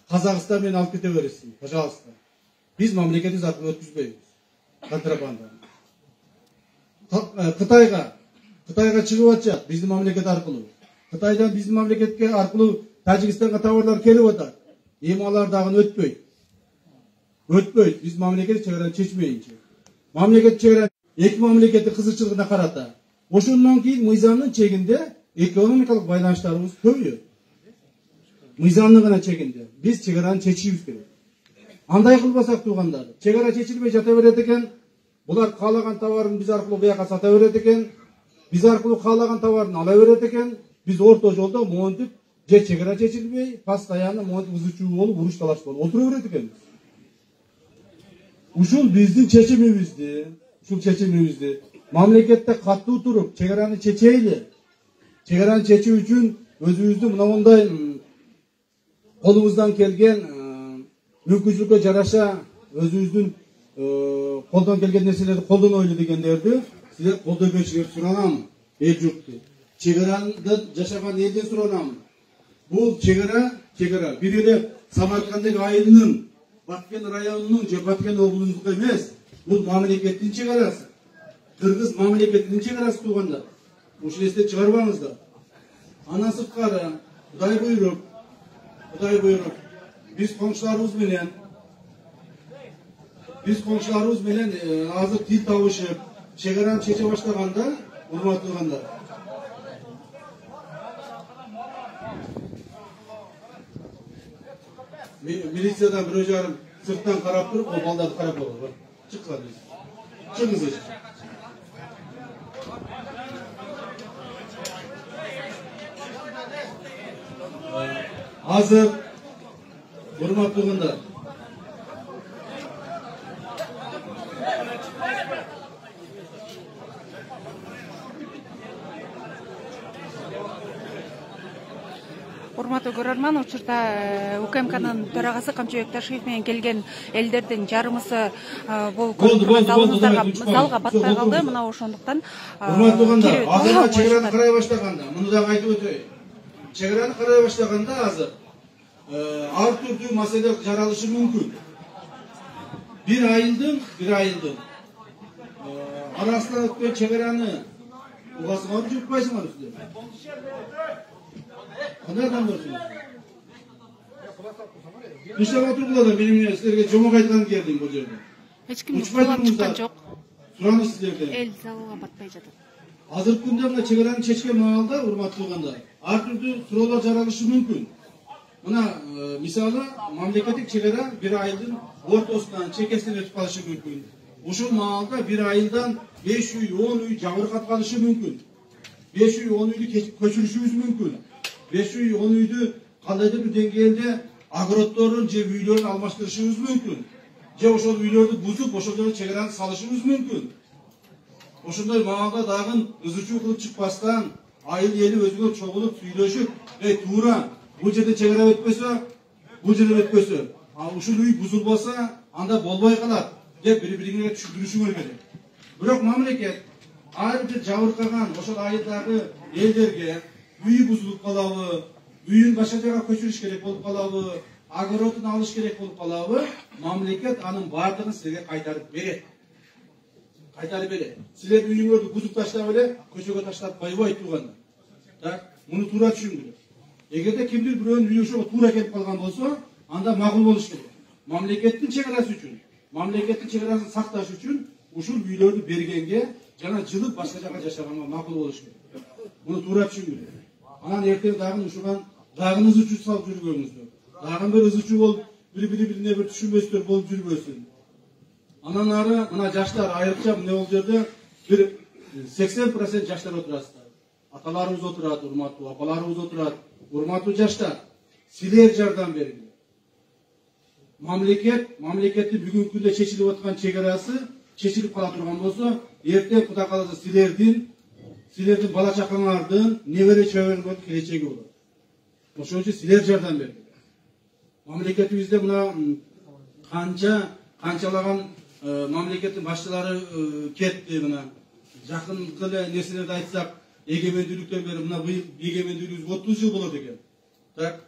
Kazakistan menен alып kete бересиң, пожалуйста. Биз мамлекетибиз аркылуу өткүзбөйбүз контрабанданы. Кытайга чыгып атышат биздин мамлекет аркылуу. Кытайдан биздин мамлекетке аркылуу Тажикстанга товарлар келип атат. Эми алар дагы өтпөйт. Өтпөйт. Биз мамлекет чыгараны чечмейинчи. Мамлекет чыгараны эки мамлекеттин кызыкчылыгына карата. Ошондон кийин мыйзамдын чегинде экономикалык байланыштарыбыз көбөйөт. Мыйзамдын гана чегинде биз чыгараны чечишибиз керек. Андай кылбасак туугандар, чегара чечилбей жата берет экен. Булар каалаган товарын биз аркылуу буяка сата берет экен. Биз аркылуу каалаган товарын ала берет экен. Биз орто жолдо монтип же чегара чечилбей, постоянно монтип ызычуу болуп, уруш талаш болуп отура берет экенбиз. Ушул биздин чечимибизди мамлекетте каттуу туруп чегараны чечейли. Чегараны чечүү үчүн өзүбүздүн мындай колубуздан келген мүмкүнчүлүккө жараша өзүбүздүн колдон келген нерселерди колдонойлу дегендерди силер колдой беришиңерди суранам. Эл журтту. Чегарада жашаган элден суранам. Бул чегара бир эле Самарканддагы айылынын, Баткен районунун же Баткен облусунука эмес. Бул мамлекеттин чегарасы. Кыргыз мамлекетинин чегарасы туугандар. Ушул эстен чыгарбаңыздар. Андан сырткары Кудай буйруп, биз коңшуларыбыз менен азыр тил табышып, чегараны чече баштаганда, урматтуулгандар. Милициядан бирөө жарым сырттан карап туруп, ол балдарды карап болот. Чыкса биз. Чыгыңыз. Азыр урматтуулгандар. Урматтуу көрөрман, учурда УКМКнын төрагасы Камчыбек Ташиев менен келген элдердин жарымысы бул залга батпай калды. Мына ошондуктан урматтуулгандар, азыр чегараны карай баштаганда, муну дагы айтып өтөйүн. Чегараны карай баштаганда азыр ар түрдүү маселе жаралышы мүмкүн. Bir айылдын арасынан өткөн чегараны угасыңар жукпайсыңар силер. Кандай адамдарсыңар? Кыштап отургула менен силерге жомок айткан келдим бул жерде. Эч ким кулап чыккан жок. Сураныш силерден. Эл залга батпай жатат. Азыркы күндө мына чегараны чечкен маалда урматтуулгандар, ар түрдүү суроолор жаралышы мүмкүн. Мына мисалы мамлекеттик чегара bir айылдын ортосунан чекесинен өтүп калышы мүмкүн. Ушул маалда bir айылдан 5 үй, 10 үй жабыркап калышы мүмкүн. 5 үй, 10 үйдү көчүрүшүбүз мүмкүн. 5 үй, 10 үйдү кандайдыр бир деңгээлде огороддорун же үйлөрүн алмаштырышыбыз мүмкүн. Же ошол үйлөрдү бузуп, ошол жерде чегараны салышыбыз мүмкүн. Ошондой маалда дагы ызычуу кылып чыкпастан, айыл эли өзүнө чогулуп, сүйлөшүп, туура бул жерде чегара өтпөсө, бул жерде өтпөсө, ушул үй бузулбаса, анда болбой калат деп бири-бириңерге түшүндүрүшүңөр керек. Бирок мамлекет ар бир жабыркаган ошол айылдагы элдерге үйү бузулуп калабы, үйүн башка жака көчүрүш керек болуп калабы, огородун алыш керек болуп калабы, мамлекет анын баардыгын силерге кайтарып берет. Силер үйүңөрдү бузуп таштап эле көчөгө таштап койбойт туугандар. Так, муну туура түшүнүң керек. Эгерде кимдир бирөөнүн үйү ошого туура келип калган болсо, анда макул болуш керек. Мамлекеттин чегарасы үчүн, мамлекеттин чегарасын сакташ үчүн ушул үйлөрдү бергенге жана жылып башка жака жашаганга макул болуш керек. Муну туура түшүнүң керек. Анан эртең дагы ушуган дагы ызычуу салып жүргөнүңүздөр. Дагы бир ызычуу болуп, бири-бирине бир түшүнбөстөр болуп жүрбөсүн. Анан ары мына жаштар айрыкча мына жерде бир 80% жаштар отурасыздар. Аталарыбыз отурат, урматтуу апаларыбыз отурат. Урматтуу жаштар, силер жардам бериңер. Мамлекеттин бүгүнкү күндө чечилип аткан чегарасы чечилип кала турган болсо, эртең Кудай кааласа силердин бала чакаңардын небере чөбөрүнүн келечеги болот. Ошон үчүн силер жардам бериңер. Мамлекетибизде мына канчалаган мамлекеттин башчылары кетти мына. Жакынкы эле нерселерди айтсак, эгемендүүлүктөн бери мына быйыл эгемендүүлүгүбүз 30 жыл болот экен. Так.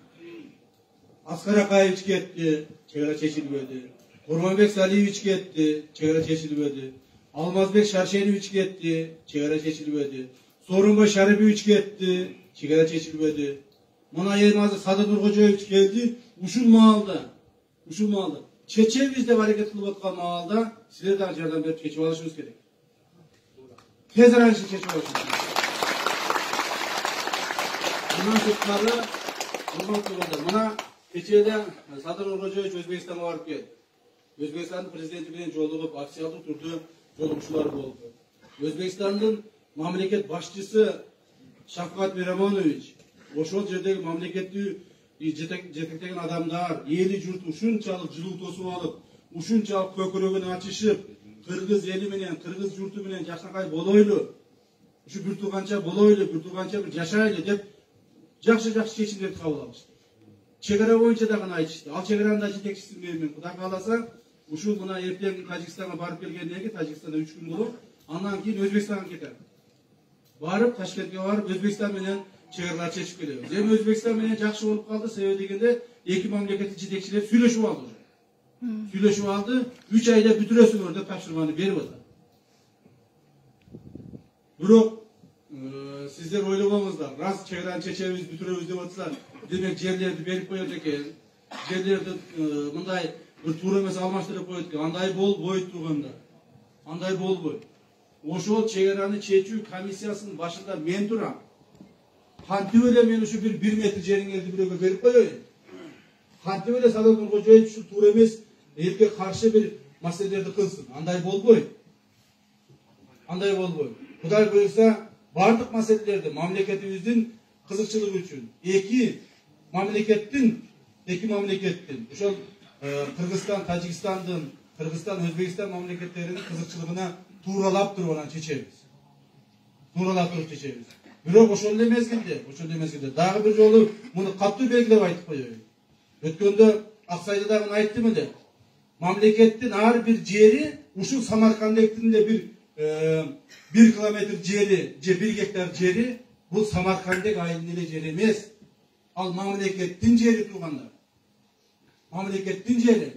Askar Akayeviç ketdi, çegara çeşilmedi. Kurmanbek Salihevich ketdi, çegara çeşilmedi. Almazbek Şarşenevich ketdi, çegara çeşilmedi. Sorunbay Şaripevich ketdi, çegara çeşilmedi. Mına Yılmaz'ı Sadat Nurkocaevich geldi, uşul maalda. Çeçeviz de hareket kılıp atkan maalda sizler de yardım berip çeçip alışınız gerek. Tez arayışı çeçip alışınız gerek. Bundan sırtları Urmat Tuğan'da. Mına Keçe'de Sadat Nurkocaevich Özbekistan'a varıp geldi. Özbekistan'ın prezidenti bilen joluğup, aksiyalda turdu, jolukçular oldu. Özbekistan'ın mamleket başçısı Şafkat Miramonovich, oşol jerdeki mamleketli жетектеген адамдар, eli жұрт ушунчалык жылуу тосуп алып, ушунчалык көкүрөгүн ачышып, кыргыз эли менен, кыргыз журту менен жакшыркай болойлу, ушу бир тууганча болойлу, бир тууганча бир жашайлы деп жакшы чечимдерди кабыл алышты. Чегара боюнча дагы айтышты. Ал чегаранын да жетекчиси мен, Кудай кааласа, ушул мына эртең Тажикстанга барып келгенден кийин, Тажикстанда 3 күн болуп, андан кийин Өзбекстанга кетем. Барып Ташкентке барып Өзбекстан менен чегаралар чечип келебиз. Эми Өзбекстан менен жакшы болуп калды, себеби дегенде эки мамлекеттин жетекчилери сүйлөшүп алды. Сүйлөшүп алды, 3 айда бүтүрөсүңөр деп тапшырманы берип атат. Бирок сиздер ойлогонуңуздар, раз чегараны чечебиз, бүтүрөбүз деп атсалар, демек жерлерди берип коет экен. Жерлерди мындай бир туура эмес алмаштырып коет экен. Андай болбойт турганда. Андай болбойт. Ошол чегараны чечүү комиссиясынын башында мен турам. Кантип эле мен ушу 1 метр жериңерди бирөөгө берип коеюн. Кантип эле Садат Нуркожоевич ушу туура эмес, элге каршы бир маселелерди кылсын. Андай болбойт. Кудай буйрса, бардык маселелерди мамлекетибиздин кызыкчылыгы үчүн эки мамлекеттин ошол Кыргызстан, Тажикстандын, Кыргызстан, Өзбекстан мамлекеттеринин кызыкчылыгына тууралап туруп анан чечебиз. Бирок ошол эле мезгилде дагы бир жолу муну катуу белгилеп айтып коеюн. Өткөндө Аксайда дагы айттым эле. Мамлекеттин ар бир жери ушул Самарканддын эле бир 1 километр жери, же 1 гектар жери, бул Самарканддын айылынын эле жери эмес. Ал мамлекеттин жери туугандар. Мамлекеттин жери.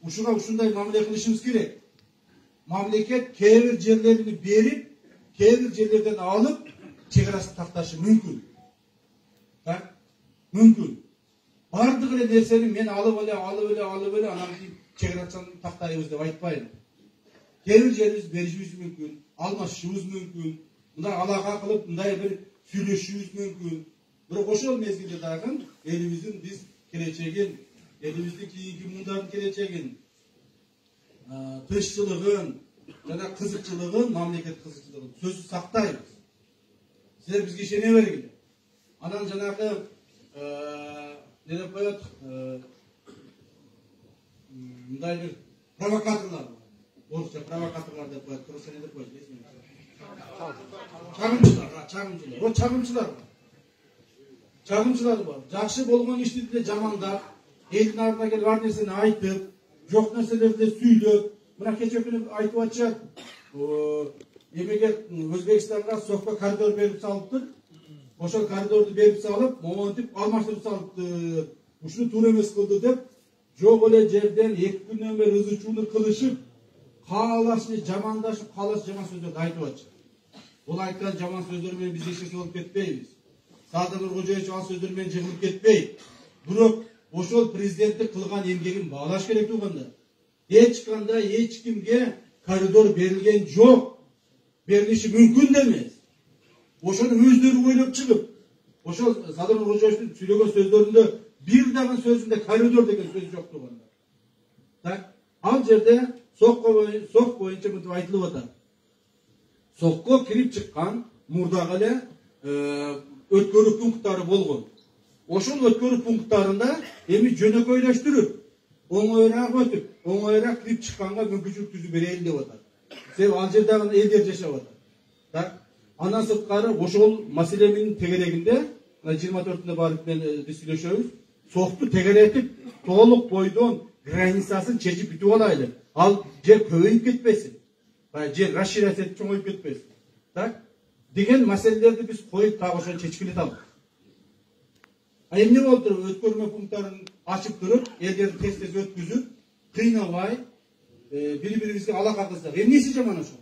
Ушуга ушундай мамиле кылышыбыз керек. Мамлекет кээ бир жерлерин берип, кээ бир жерлерден алып, чегарасын такташы мүмкүн. Мүмкүн. Бардык эле нерсени мен алып эле, анан кийин чегарасын тактайбыз деп айтпайм. Кээ бир жерибиз беришибиз мүмкүн, алмашышыбыз мүмкүн, мындай алака кылып, мындай бир сүйлөшүбүз мүмкүн. Бирок ошол мезгилде дагы элибиздин биз келечегин, элибиздин кийинки мундардын келечегин, тынччылыгын жана кызыкчылыгын, мамлекет кызыкчылыгын сөзсүз сактайбыз. Силер бизге ишене бергиле. Анан жанагы не деп коет, мындай бир провокаторлор, орусча провокаторлор деп коет, кыргызча не деп коет, чагымчылар бар. Жакшы болгон ишти деле жамандап, элдин артына келип ар нерсени айтып, жок нерселерди сүйлөп, мына кече күнү айтып атышат. Эмеге Өзбекстанга сокко коридор берип салыптыр. Ошол коридорду берип салып, моментип алмаштырып салыптыр. Ушуну туура эмес кылды деп, жок эле жерден 2 күндөн бери ызы-чууну кылышып, каалашып, жамандашып, жаман сөздөрдү айтып атышат. Бул айткан жаман сөздөр менен биз эч нерсе болуп кетпейбиз. Садыр Нуркожоевич ал сөздөр менен жыгылып кетпейт. Бирок ошол президенттин кылган эмгегин баалаш керек турганда. Эч кандай эч кимге коридор берилген жок. Берилиши мүмкүн да эмес. Ошону өздөрү ойлоп чыгып, ошол Садыр Нуркожоевичтин сүйлөгөн сөздөрүндө бир дагы сөзүндө коридор деген сөз жок турганда. Так, ал жерде сок боюнча мынтип айтылып атат. Сокко кирип чыккан мурдагы эле өткөрүү пункттары болгон. Ошол өткөрүү пункттарында эми жөнөкөйлөштүрүп, оңоюраак өтүп, оңоюраак кирип чыкканга мүмкүнчүлүк түзүп берели деп атат. Себеби ал жердагы элдер жашап атат. Так, андан сырткары ошол маселенин тегерегинде 24-нде барып биз сүйлөшөбүз. Сокту тегеретип, толук бойдон границасын чечип бүтүп алайлы. Ал жер көбөйүп кетпесин. Жер расширяться этип чоңоюп кетпесин. Так, деген маселелерди биз коюп, так ошону чечкиле алдык. Emne boldu өткөрмө пункттарын ачып туруп, элдерди тез өткүзүп, кыйнабай, бири-бирибизге алака кылсак, эмнеси жаман ошол?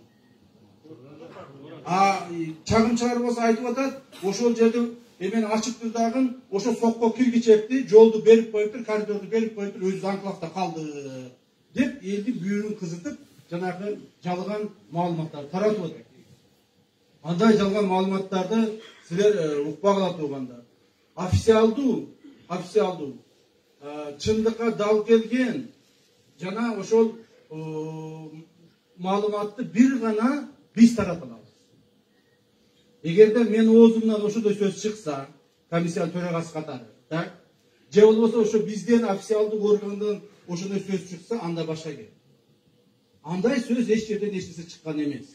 Чагымчылар болсо айтып атат, ошол жерде эмен ачыптыр дагы, ошо сокко киргичекти, жолду берип коюптур, коридорду берип коюптур, өзү анклавда калды деп элдин бүйүрүн кызытып, жанагы жалган маалыматтарды таратып атат. Андай жалган маалыматтарды силер укпагыла тургандар. Официалдуу, чындыкка дал келген жана ошол маалыматты бир гана биз тарата алабыз. Эгерде мен оозумдан ошондой сөз чыкса, комиссия төрагасы катары, так? Же болбосо ошо бизден официалдуу органдан ошондой сөз чыкса, анда башка кет. Андай сөз эч жерден эч нерсе чыккан эмес.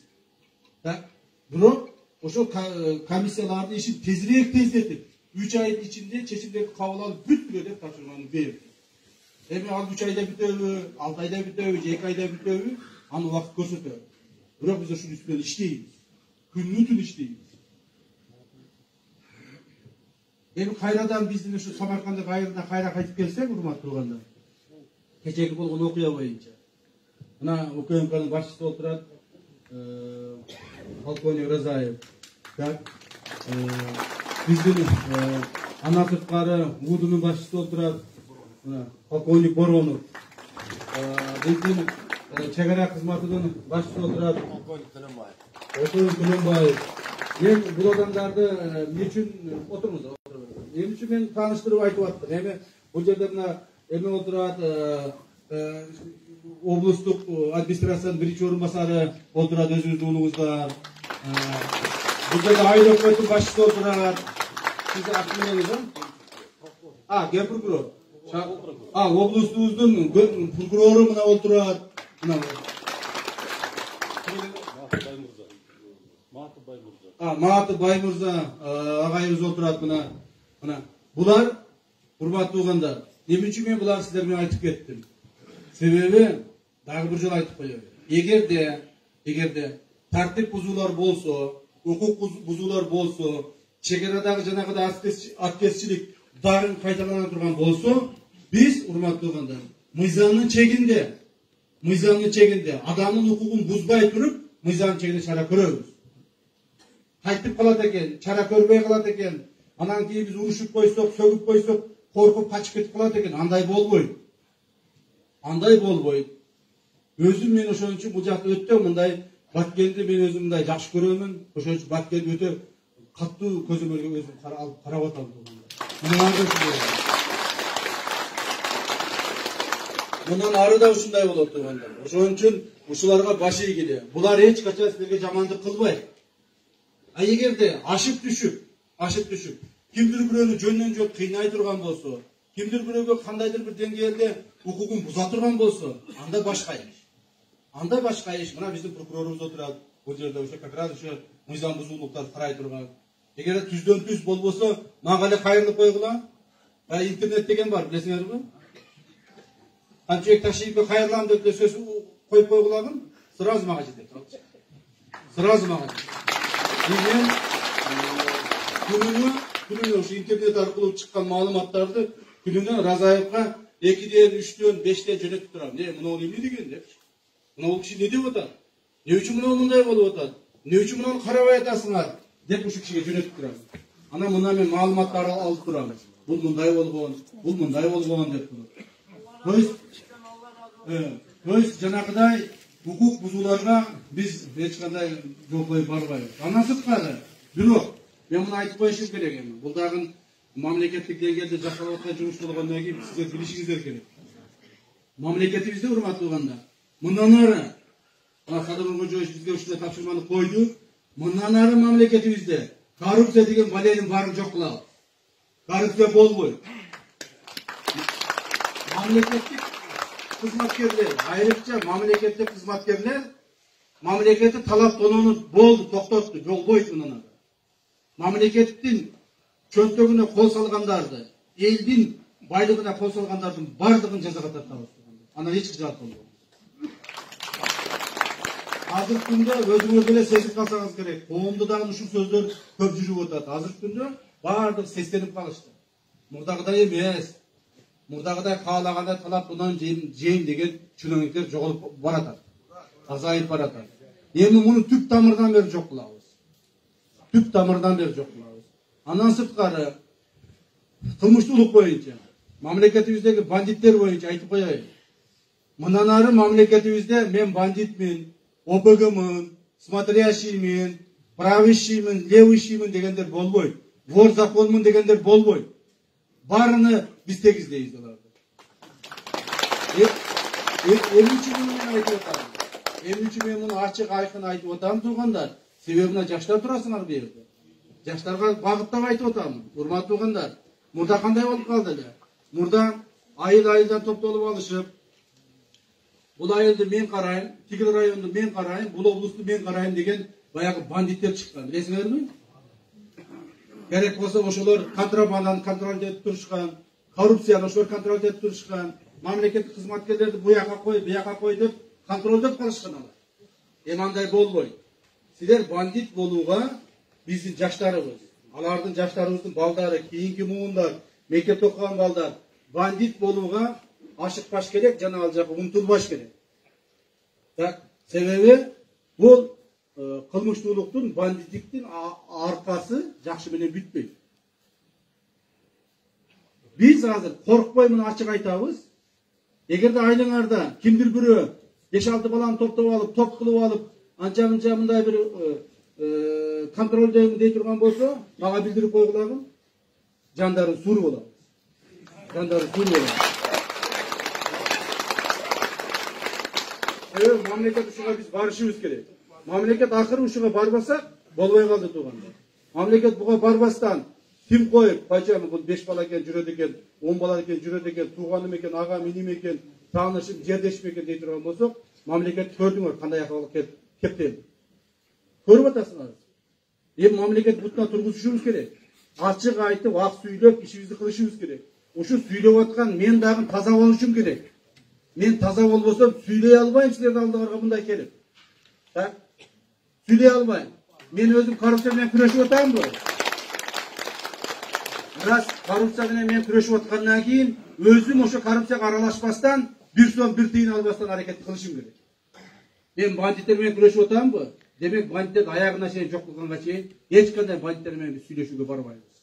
Так? Бирок ошо комиссиялардын ишин тездетип, 3 айдын ичинде чечимдерди кабыл алып бүткүлө деп тапшырманы берди. Эми ал 3 айда бүтөбү, 6 айда бүтөбү, 2 айда бүтөбү, аны убакыт көрсөтөт. Бирок биз ушунун үстүнөн иштейбиз. Күнү-түн иштейбиз. Эми кайрадан биздин ушу Самаркандга кайра кайтып келсек, урматтуу туугандар. Кечеги болгон окуя боюнча. Мына УКМКнын башчысы болуп турат, полковник Разаев. Так, биздин ана сырткары УДУнун башчысы болуп турат, полковник Боронов. Биздин чегара кызматынын башчысы болуп турат, полковник Төлөнбаев. Мен бул адамдарды эмне үчүн отурмуз? Эмне үчүн мен тааныштырып айтып аттым? Эми бул жерде мына эме болуп турат, облустук администрациянын биринчи орун басары болуп турат, өзүңүздүн уулуңуздар. Бул жерде айыл өкмөтүнүн башчысы болуп турат. Сиз аты-менеңиз Ген прокурор. Облустубуздун прокурору мына болуп турат. Мааты Баймырза агайыбыз болуп турат мына. Булар урматтуу туугандар. Эмне үчүн мен буларды сиздер менен айтып кеттим? Себеби дагы бир жолу айтып коеюн. Эгерде тартип бузуулар болсо, укук бузуулар болсо, чегарадагы жанагыдай аткезчилик дарын кайталана турган болсо, биз урматтуу туугандар, мыйзамдын чегинде адамдын укугун бузбай туруп, мыйзамдын чегинде чара көрөбүз. Кайтып калат экен, чара көрбөй калат экен, анан кийин биз урушуп койсок, сөгүп койсок, коркуп качып кетип калат экен. Андай болбойт. Өзүм мен ошон үчүн бул жакта өтө мындай Баткенди мен өзүм мындай жакшы көрөмүн. Ошон үчүн Баткенди өтө каттуу көзөмөлгө өзүм карап атам. Мындан ары да ушундай болот туугандар. Ошон үчүн ушуларга баш ийгиле. Булар эч качан силерге жамандык кылбайт. Эгерде ашып түшүп, кимдир бирөөнү жөндөн жок кыйнай турган болсо, кимдир бирөөгө кандайдыр бир деңгээлде укугун буза турган болсо, анда башка иш. Мына биздин прокурорубуз отурат, бул жерде ошо как раз ошо мыйзам бузуулуктарды карай турган. Эгер түздөн түз болбосо, мага эле кайрылып койгула. Интернет деген бар, билесиңерби? Канчебек Ташиевге кайрылам деп сөз коюп койгулагын, сразу мага жетет. Мен күнүнө ушу интернет аркылуу чыккан маалыматтарды күнүнө Разаевга 2ден, 3ден, 5ден жөнөтүп турам. Мына эмне деген деп? Мына бул киши не деп атат? Эмне үчүн мына мындай болуп атат? Эмне үчүн мунун карабай атасыңар? Деп ушу кишиге жөнөтүп турам. Анан мына мен маалыматтарды алып турам. Бул мындай болгон деп турам. То есть жанагыдай укук бузууларга биз эч кандай жол коюп барбайбыз. Андан сырткары, бирок мен муну айтып коюшум керек эми. Бул дагы мамлекеттик деңгээлде жасалып аткан жумуш болгондон кийин сиздер билишиңиздер керек. Мамлекетибизде урматтуу туугандар, мындан ары Садыр Нуркожоевич бизге ушундай тапшырманы койду. Мындан ары мамлекетибизде коррупция деген баленин баарын жок кылабыз. Коррупция болбойт. Мамлекеттик кызматкерлер, айрыкча мамлекеттик кызматкерлер мамлекеттик талап тоноону болду, токтотту, жолбойт мындан ары. Мамлекеттин чөнтөгүнө кол салгандарды, элдин байлыгына кол салгандардын бардыгын жазага тартабыз. Анан эч кыжаат болбойт. Азыркы күндө өзүңөр деле сезип калсаңыз керек. Коомдо дагы ушул сөздөр көп жүрүп атат. Азыркы күндө бардык сестенип калышты. Мурдагыдай эмес. Мурдагыдай каалагандай талап мындан жейин деген чүнөңүктөр жоголуп баратат. Азайып баратат. Эми муну түп тамырдан бери жок кылабыз. Түп тамырдан бери жок кылабыз. Андан сырткары кылмыштуулук боюнча, мамлекетибиздеги бандиттер боюнча айтып коеюн. Мындан ары мамлекетибизде мен бандитмин, ОПГмын, смотрящиймин, правящиймин, левыйщиймин дегендер болбойт. Вор законмун дегендер болбойт. Барыны биз тегиздейбиз аларды. Эмне үчүн мен айтып атам? Эмне үчүн мен муну ачык айкын айтып атам туугандар? Себеби мына жаштар турасыңар бу жерде. Жаштарга багыттап айтып атам. Урматтуу туугандар, мурда кандай болуп калды эле? Мурда айылдан топтолуп алышып, бул айылды мен карайм, тигил районду мен карайм, бул облусту мен карайм деген баягы бандиттер чыккан. Билесиңерби? Керек болсо ошолор контрабанданы контролдеп турушкан, коррупцияны ошолор контролдеп турушкан, мамлекеттик кызматкерлерди буяка кой деп контролдеп калышкан алар. Эми андай болбойт. Силер бандит болууга биздин жаштарыбыз, алардын жаштарыбыздын балдары, кийинки муундар, мектепте окуган балдар бандит болууга ашыкпаш керек, жана ал жака умтулбаш керек. Так, себеби бул кылмыштуулуктун, бандиттиктин аркасы жакшы менен бүтпөйт. Биз азыр коркпой муну ачык айтабыз. Эгерде айылыңарда кимдир бирөө 5-6 баланы топтоп алып, топ кылып алып, анча мындай бир контролдойм дей турган болсо, мага билдирип койгулагын. Жандары сур болот. Жандары сур болот. Мамлекет ушуга биз барышыбыз керек. Мамлекет акыры ушуга барбасак болбой калды туугандар. Мамлекет буга барбастан тим коюп, пайчамы бул 5 бала экен жүрөт экен, 10 бала экен жүрөт экен, тууганым экен, агам, иним экен, таанышым, жердешим экен дей турган болсок, мамлекет көрдүңөр кандай акылга кептелди. Көрүп атасыңар. Эми мамлекет бутуна тургузушубуз керек. Ачык айтып, ак сүйлөп, ишибизди кылышыбыз керек. Ушу сүйлөп аткан мен дагы таза болушум керек. Мен таза болбосом сүйлөй албайм силердин алдыңарга мындай келип. Так? Сүйлөй албайм. Мен өзүм коррупция менен күрөшүп атамбы? Раз коррупция менен мен күрөшүп аткандан кийин өзүм ошо коррупцияга аралашпастан, бир сом бир тыйын албастан аракет кылышым керек. Мен бандиттер менен күрөшүп атамбы? Демек бандиттерди аягына чейин жок кылганга чейин эч кандай бандиттер менен биз сүйлөшүүгө барбайбыз.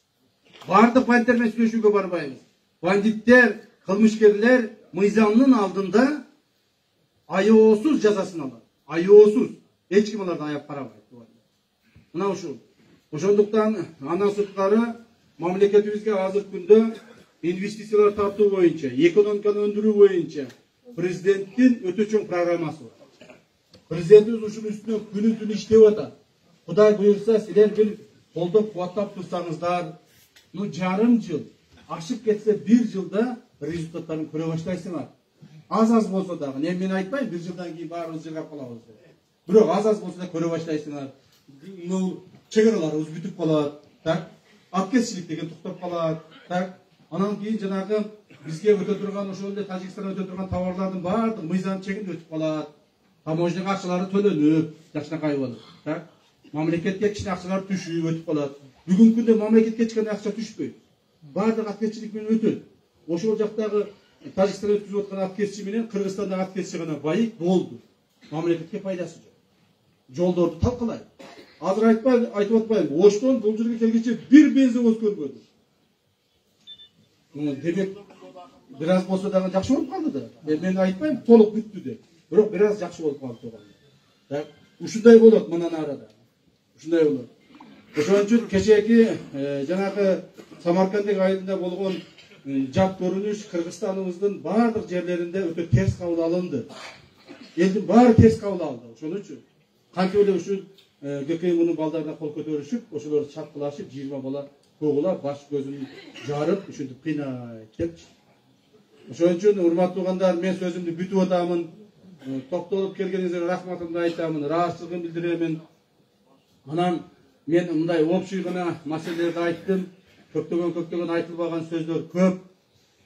Бардык бандиттер менен сүйлөшүүгө барбайбыз. Бандиттер, кылмышкерлер мыйзамдын алдында аyoосуз жазасын алат. Аyoосуз. Эч ким аларды аяп карабайт. Мына ушул. Ошондуктан андан сырткары мамлекетибизге азыркы күндө инвестициялар тартуу боюнча, экономиканы өндүрүү боюнча президенттин өтө чоң программасы бар. Президентimiz ушунун үстүнө күнү-түнү иштеп атат. Кудай буйрса, силер бир колдоп кубаттап турсаңыздар, жарым жыл, ашып кетсе 1 жылда результаттарын көрө баштайсыңар. Аз болсо дагы, мен айтпайм 1 жылдан кийин баарыбыз жыгап калабыз деп. Бирок аз болсо да көрө баштайсыңар. Чек араларыбыз бүтүп калат, так? Аткезчилик деген токтоп калат, так? Анан кийин жанагы бизге өтө турган, ошол эле Тажикстанга өтө турган товарлардын баардык мыйзам чегинде өтүп калат. Таможня акчалары төлөнүп, жакшынакай болуп, так? Мамлекетке кичине акчалар түшүп өтүп калат. Бүгүнкү күндө мамлекетке эч кандай акча түшпөйт. Баардык аткезчилик менен өтөт. Ошол жактагы Тажикстан өткүзүп аткан аткезчи менен Кыргызстандагы аткезчи гана байык болду. Мамлекетке пайдасы жок. Жолдорду талкалайт. Азыр айтып атпайм. Оштон бул жерге келгенче бир бензовоз көрбөдүм. Демек бир аз болсо дагы жакшы болуп калды да. Мен айтпайм толук бүттү деп. Бирок бир аз жакшы болуп калды туугандар. Так, ушундай болот мындан арада. Ушундай болот. Ошон үчүн кечээки жанагы Самаркандык айылында болгон жат көрүнүш Кыргызстаныбыздын баардык жерлеринде өтө терс кабыл алынды. Элдин баары терс кабыл алды. Ошон үчүн кантип эле ушул ГКМнын балдарына кол көтөрүшүп, ошолорду чапкылашып, 20 бала куугулап, баш көзүн жарып, ушинтип кыйнайт депчи. Ошон үчүн урматтуу туугандар, мен сөзүмдү бүтүп атамын. Токтолуп келгениңизге рахматымды айтамын, ыраазычылыгымды билдиремин. Анан мен мындай общий гана маселелерди айттым. Көптөгөн айтылбаган сөздөр көп,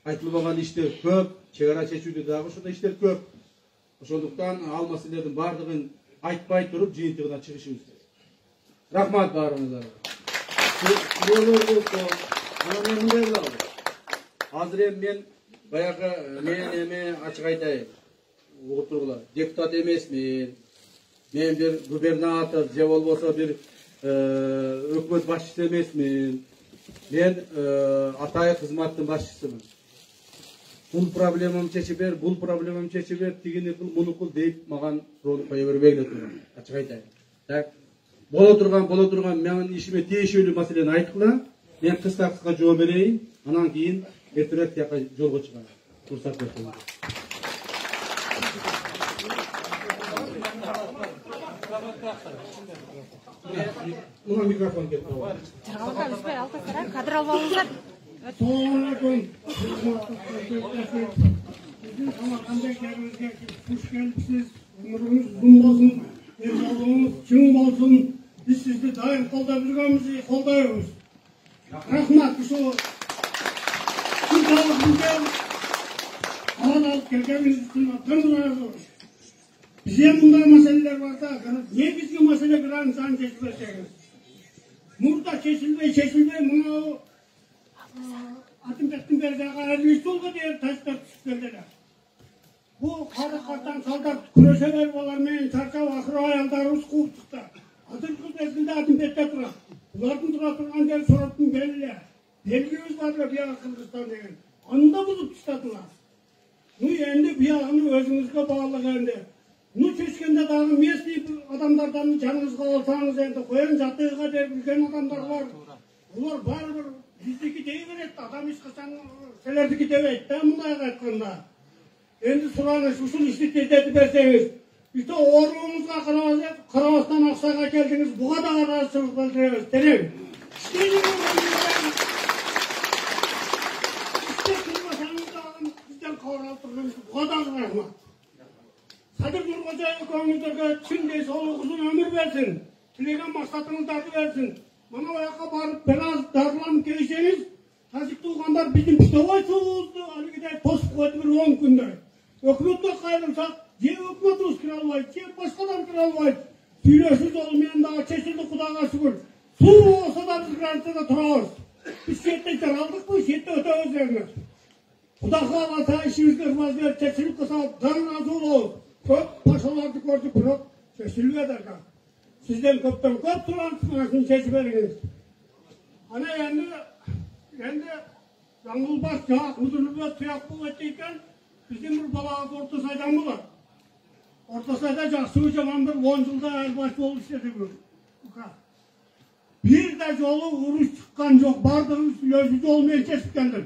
айтылбаган иштер көп, чек ара чечүүдө дагы ошондой иштер көп. Ошондуктан ал маселелердин баардыгын айтпай туруп жыйынтыгына чыгышыбыз керек. Рахмат баарыңыздарга. Анан мен мындай кылабыз. Азыр мен баягы мен ачык айтайын. Отургула. Депутат эмесмин. Мен бир губернатор же болбосо бир өкмөт башчысы эмесмин. Мен атайы кызматтын башчысымын. Бул проблемам чечип бер, бул проблемам чечип бер, тигини кыл, муну кыл дейт маган суроону кое бербегиле турган. Ачык айтайын. Так. Боло турган менин ишиме тиешелүү маселени айткыла. Мен кыска жооп берейин. Анан кийин эртерээк тияка жолго чыгам. Уруксат берсеңиз. Мына микрофон кетти. Жаргалга үзбөй алкаштар, кадр алып алыңыздар. Assalamualaikum. Bizim Samarkand'daki yerimizde hoş geldiniz. Umurumuz uzun olsun, densalığımız çın olsun. Biz sizi daim kollayabiliriz, kollayıyoruz. Rahmat, şu sağlıklıca alan alıp geldiğiniz için tanrı razı olsun. Bize bunlar meseleler var da, niye bizge mesele bir an insan çeşitlerseniz? Burada çeşilmey, bunu Atın berdaga Erlisolga diye taşlar düşüp geldiler. Bu karıklardan saldak küreşeler bolar men çarçab ahır ayaldarыбыз кууп чыкты. Азыркы кезинде атым бетте турат. Булардын тура турган жери сороптун белгиле. Белгибиз бар эле бияга Кыргызстан деген. Анда бузуп таштадылар. Эми биягыны өзүңүзгө баалык энди. Чечкенде дагы местный адамдардан жаныңызга алсаңыз энди коюн жатыга деп билген адамдар бар. Булар баары bizdeki deyiverir, adam hiç kaçan şeylerdeki devet, ben bunlara katkında. Endi suranış, usul işlik dedi berseniz, işte oğurluğumuzga Karavas'tan Aksa'ya geldiniz, bu kadar arasılık öldürüyoruz, derim. İşte kılmasanız da alın, bizden kavral turduğumuz, bu kadar rahmat. Sadır Nurgacay'ı koyunuzlarga çin solu uzun ömür versin, tilegen maksatınızdardı versin. Bana o yaka barıp biraz darlanıp gelirseniz, tasik tuğanlar bizim pitovoy soğuzdu, alıgıday tosup koydu bir 10 günde. Hükümetle kayrılsak, je hükümetimiz kiralmaydı, je başkalar kiralmaydı. Tüylesiz olmayan daha çeşitli kudağa şükür. Suru olsa da biz grantıda turarız. Biz şehette aldık mı, şehette ötemiz vermez. Kudağa alasa işimiz kırmaz ver, çeşitli kısa, darın azul olur. Çok paşalardı gördük bunu, çeşitli ederken. Sizden köpten köp turan tutmasını seçip veriniz. Hani endi Yangılbaş Cahak Müdürlüğü'ne tuyak kuvvetliyken bizim bir balağız Orta Say'dan bular. Orta Say'da Cahsı Hocam'ın bir 10 yılda elbaş yolu istedi bu. Bir de yolu vuruş çıkan yok, bardığımız gözücü olmaya kesipkendir.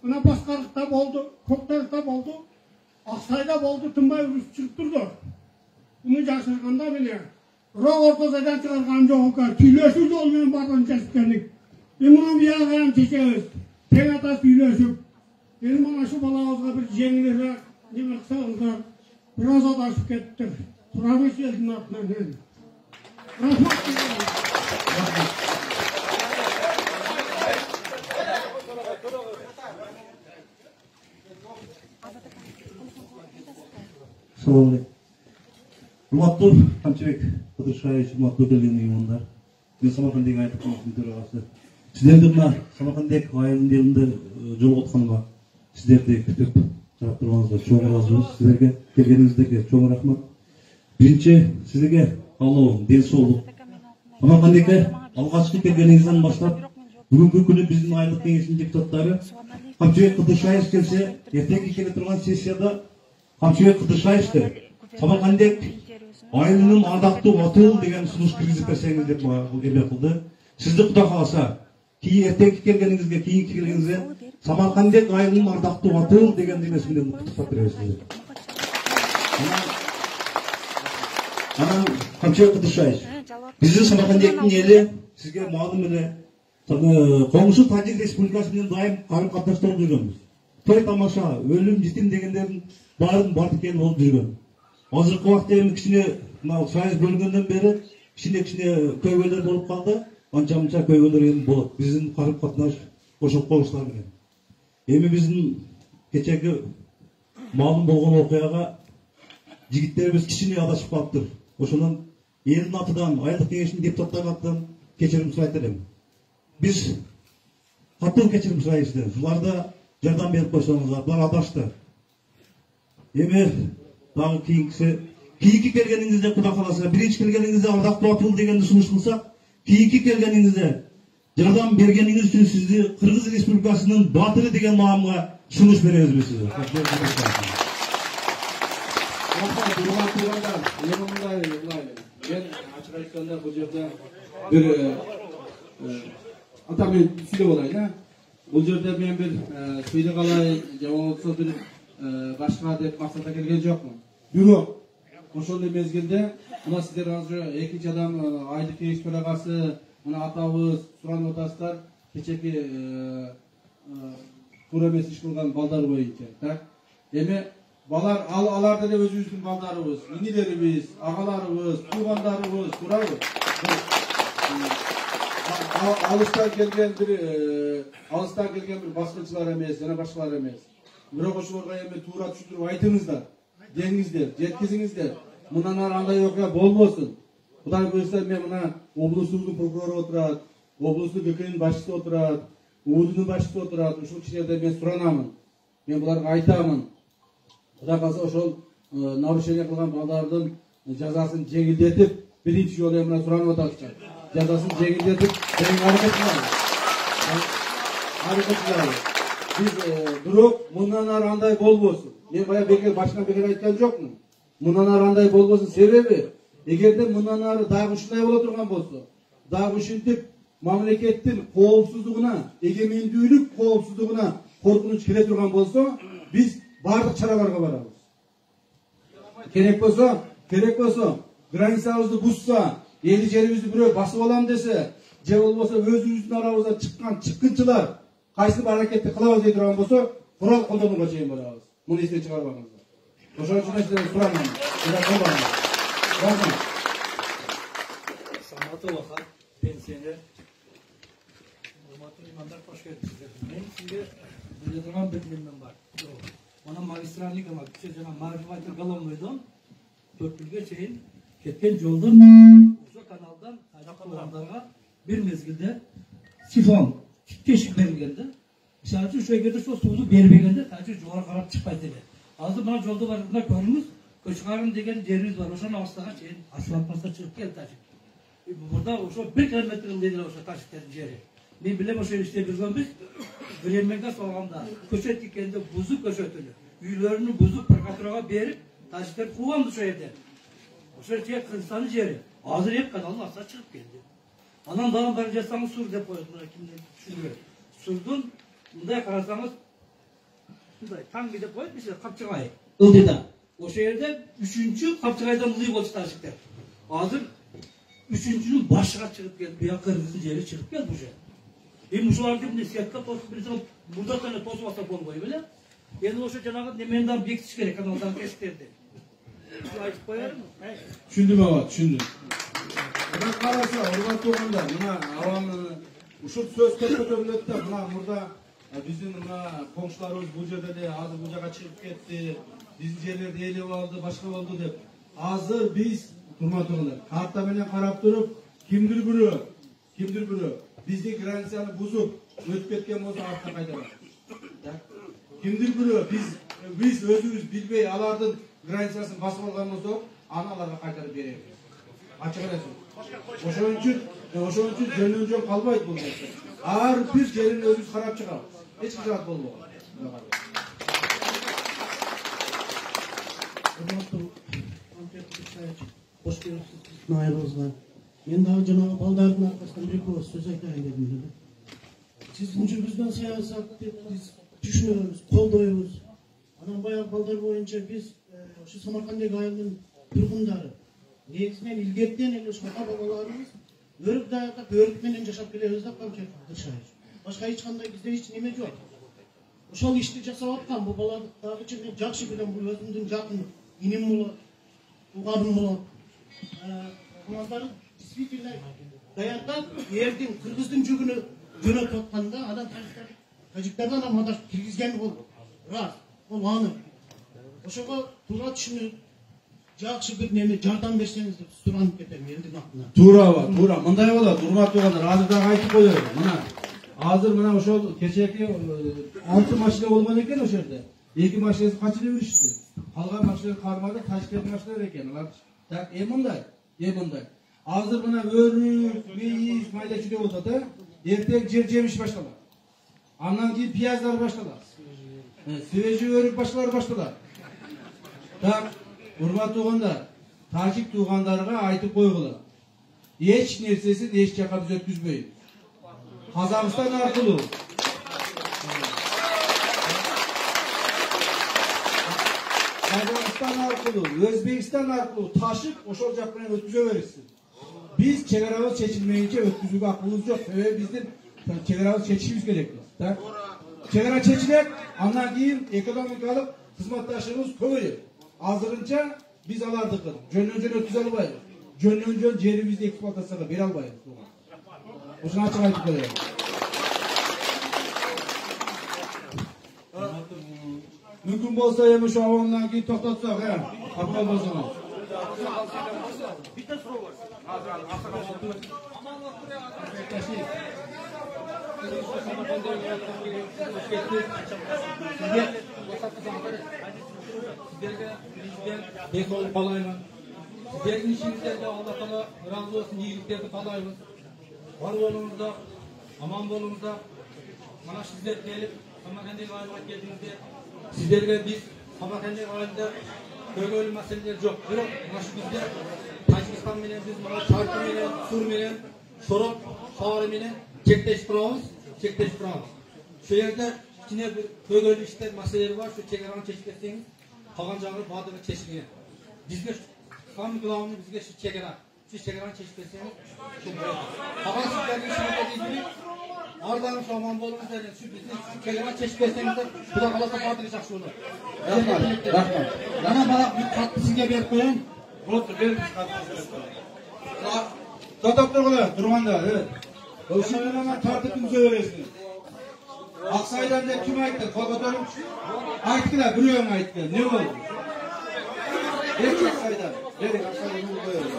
Buna başkalıkta oldu, Koktarıkta oldu, Aksay'da oldu, Tımbay vuruş çıkıp durdu. Bunu Cahsırkan'da biliyor. Orta Say'dan çıkarkan yok, tüylesiz olmayan bardığını kesipkendik. Bunun bir ağayan çeçeğiz. Tek atas tüylesip. Benim bana şu balağızga bir jengilere, demek sağlıklar, biraz adaşıp kettir. Turamış yeldin altından geldi. Rahmat dilerim. Assalamualaikum. Hurmatlı Kamçыбек Кыдыршаевич, hurmatlı ödülünün uyumunlar. Ben Samarkand'daki ayetlik komitinin төрағасы. Sizlerді мына Samarkand'daki айылдың елінде жолугутканга сіздерді күтіп жарап тұрғаныңызға чоң ыраазыбыз. Сіздерге келгениңиздерге чоң рахмат. Биринчи сіздерге алуу, ден соолук. Samarkand'daki алгачкы келгениңизден баштап бүгүнкү күнү биздин айылдык кеңештин депутаттары Камчыбек Кыдыршаев келсе, эртеңки келе турган сессияда Камчыбек Кыдыршаевди Samarkand'daki айылынын ардактуу отул деген сунуш киргизип берсеңиз деп эмне кылды. Сизди Кудай кааласа, эртеңки келгениңизге, кийинки келгениңизге Samarkand'daki айылынын ардактуу отул деген эмеси менен куттуктап беребиз. Анан Камчыбек Кыдыршаев, биздин Samarkand'дин эли сизге маалым эле Коңшу Тажик Республикасы менен дайым карым катнаштырып жүргөнбүз. Той тамаша, өлүм, жетим дегендердин баарын бардык эле болуп жүргөн. Азыркы убакта эми кичине союз бөлүнгөндөн бери кичине көйгөйлөр болуп калды. Анча-мынча көйгөйлөр эми болот. Биздин карым катнаш кошулуп коюштар менен. Эми биздин кечеги маалым болгон окуяга жигиттерибиз кичине адашып калыптыр. Ошондон элдин атынан, айылдык кеңештин депутаттары атынан кечирим сурайт элем. Biz kатуу кечирим сурайбыз. Буларда жардам берип койсоңуздар, булар адашты. Эми дагы кийинки келгениңизде Кудай кааласа, биринчи келгениңизде ардактуу атыл дегенди сунуш кылсак, кийинки келгениңизде жардам бергениңиз үчүн сизди Кыргыз Республикасынын батыры деген маамга сунуш беребизби сизге? Мен ачык айтканда бул жерде бир атам сүйлөп алайын. Бул жерде мен бир сүйлөп алайын же болбосо бир башка деп максатта келген жокмун. Бирок ошондой мезгилде мына сиздер азыр экинчи адам айдык кеңеш төрагасы мына атабыз суранып атасыздар кечеки туура эмес иш кылган балдар боюнча. Так. Эми балар алар деле өзүбүздүн балдарыбыз, инилерибиз, агаларыбыз, туугандарыбыз, туурабы? Алыстан келген бир баскынчылар эмес, жана башкалар эмес. Бирок ошолорго эми туура түшүндүрүп айтыңыздар, деңиздер, жеткизиңиздер. Мындан ары андай окуя болбосун. Кудай буйрса мен мына облустуктун прокурору отурат, облустук ККНин башчысы отурат, УУДдун башчысы отурат. Ушул кишилерден мен суранамын. Мен буларга айтамын. Кудай калса ошол нарушение кылган балдардын жазасын жеңилдетип, биринчи жолу мына суранып атат. Жазасын жеңилдетип, аракет кылалы. Биз бирок мындан ары андай болбосун. Мен бая бекер башкан бекер айткан жокмун. Мындан ары андай болбосун себеби эгерде мындан ары дагы ушундай боло турган болсо, дагы ушинтип мамлекеттин коопсуздугуна, эгемендүүлүк коопсуздугуна коркунуч келе турган болсо, биз бардык чараларга барабыз. Керек болсо, границабызды бузса, эли жерибизди бирөө басып алам десе, же болбосо өзүбүздүн арабыздан чыккан чыккынчылар кайсы бир аракетти кылабыз дей турган болсо, курал колдонууга чейин барабыз. Муну эстен чыгарбаңыздар. Ошон үчүн сиздерден суранам. Саматы вакыт пенсионер. Урматтуу меймандар, кош келипсиздер. Мен сизге биле турган бир билимим бар. Мына магистральный канал, жана Мажыбайтыр Голомойдон 4 жылга чейин кеткен жолдон ошо каналдан айдап бир мезгилде сифон тешик берилгенде, мисалы үчүн ошол жерде сууну бербегенде, тачы жогору карап чыкпайт эле. Азыр мына жолдо бар мына көрүңүз, Көчкарын деген жерибиз бар. Ошону астага чейин асфальтпаса чыгып келди тачык. Мурда ошо 1 километр ылдый ошо тачыктардын жери. Мен билем ошо иштеп жүргөнбүз. Временге салганда көчөт тикенде бузуп көчөтүлү. Үйлөрүнү бузуп прокуратурага берип, тачыктар кууганды ошо жерде. Ошо жерде Кыргызстандын жери. Азыр эп каналдын астына чыгып келди. Анан дагы бир жасаңыз сур деп коет. Мына кимдер түшүнбөйт. Сурдун мындай карасаңыз мындай таңги деп коет, мисалы капчыгай ылдыйда. Ошо жерде 3-чү капчыгайдан ылдый болчу тачыктар. Азыр 3-чүнүн башыга чыгып келди. Буяка Кыргыздын жери чыгып келди уже. Эми ушуларды эмне сетка тосуп берсең, мурда эле тосуп алса болбой беле? Эми ошо жанагы немени да бекитиш керек, каналдан тештерди. Айтып коермун. Түшүндүм ага, түшүндүм. Мына караса, урматтуу угандар, мына авамын ушул сөз көтөрүлөт да, мына мурда биздин мына коңшуларыбыз бул жерде эле азыр бул жака чыгып кетти, биздин жерлерди ээлеп алды, башка болду деп. Азыр биз урматтуу угандар, карта менен карап туруп, кимдир бирөө биздин границаны бузуп өтүп кеткен болсо артка кайтарат. Кимдир бирөө биз өзүбүз билбей алардын границасын басып алган болсок, аны аларга кайтарып беребиз. Ачык элесиң. Ошон үчүн жөнөн жөн калбайт бул нерсе. Ар бир жерин өзүбүз карап чыгабыз. Эч кыжаат болбогон. Кош келипсиз айрыбызга. Мен дагы жанагы балдардын аркасынан бир көп сөз айтайын дедим эле. Сиздин жүргүзгөн саясатты биз түшүнөбүз, колдойбуз. Анан баягы балдар боюнча биз ошо Самаркандек айылынын тургундары негизинен илгертен эле ошо ата-бабаларыбыз өрүк даярдап, өрүк менен жашап келебиз да Камчат Кыршайыч. Башка эч кандай бизде эч неме жок. Ошол ишти жасап аткан бул баланы дагычы мен жакшы билем, бул өзүмдүн жакын иним болот, тууганым болот. Буларды действительно даярдап, элдин Кыргыздын жүгүнө жөнөтүп атканда, анан тажиктардан амандаш киргизген бул рас, бул анық. Ошого туура түшүнүп, жакшы бир неме жардам берсеңиз деп суранып кетем элдин атынан. Туура. Мындай болот, урматтуу угандар, азыр дагы айтып коелу. Мына Азыр мына ошол кечээки 6 машина болгон экен ошол жерде. 2 машинасы качып беришти. Калган машина кармады, Ташкенттин машиналары экен. Алар так эмундай. Азыр мына өрүк, мейиз, майда чүйдө болот да. Эртең жер жемиш башталат. Андан кийин пияздар башталат. Свежий өрүк башталат. Так, урматтуу туугандар, тажик туугандарга айтып койгула. Эч нерсесин эч жака биз өткүзбөйбүз. Казакстан аркылуу Өзбекстан аркылуу ташып ошол жак менен өткүзө бересиз. Биз чегарабыз чечилмейинче өткүзүүгө акыбыз жок. Себеби биздин чегарабыз чечишибиз керек. Так? Чегара чечилет, андан кийин экономикалык кызматташыбыз көбөйөт. Азырынча биз алардыкын жөн өткүзө албайбыз. Жөн жерибизди эксплуатацияга бере албайбыз. Ошону ачык айтып коеюн. Мүмкүн болсо эми ошо абондан кийин токтотсок, апал болсоңуз. Битте суроо бар. Беколуп калайбыз. Сиздердин ишиңиздерге Алла Таала ыраазы болсун, ийгиликтерди каалайбыз. Бар болуңуздар, аман болуңуздар. Мана сиздер келип, Самаркандык айылга келдиңиздер. Сиздерге биз Самаркандык айылда көйгөйлүү маселелер жок. Бирок мына шу бизде Тажикстан менен биз мына Чаркы менен, Сур менен, Шорок шаары менен чектешип турабыз. Шу жерде кичине бир көйгөйлүү иштер, маселелер бар. Шу чегараны чечип берсеңиз, калган жагы баардыгы чечилген. Бизге самый главный бизге шу чегара. Шу чегараны чечип берсеңиз, шу болот. Калган сиздердин ишиңизге дейсиз. Ардагы аман болуңуздар. Шу биздин чегараны чечип берсеңиздер, Кудай кааласа баардыгы жакшы болот. Рахмат. Мына бара бир катты сизге берип коеюн. Болупту, берип катты. Токтоп тургула, тургандар, Ошону менен тартып түзө бересиз. Аксайдан деп ким айтты? Кол көтөрүңчү. Айткыла, бирөөң айтты. Не болду? Берчи Аксайдан. Бериң Аксайдан коёлу.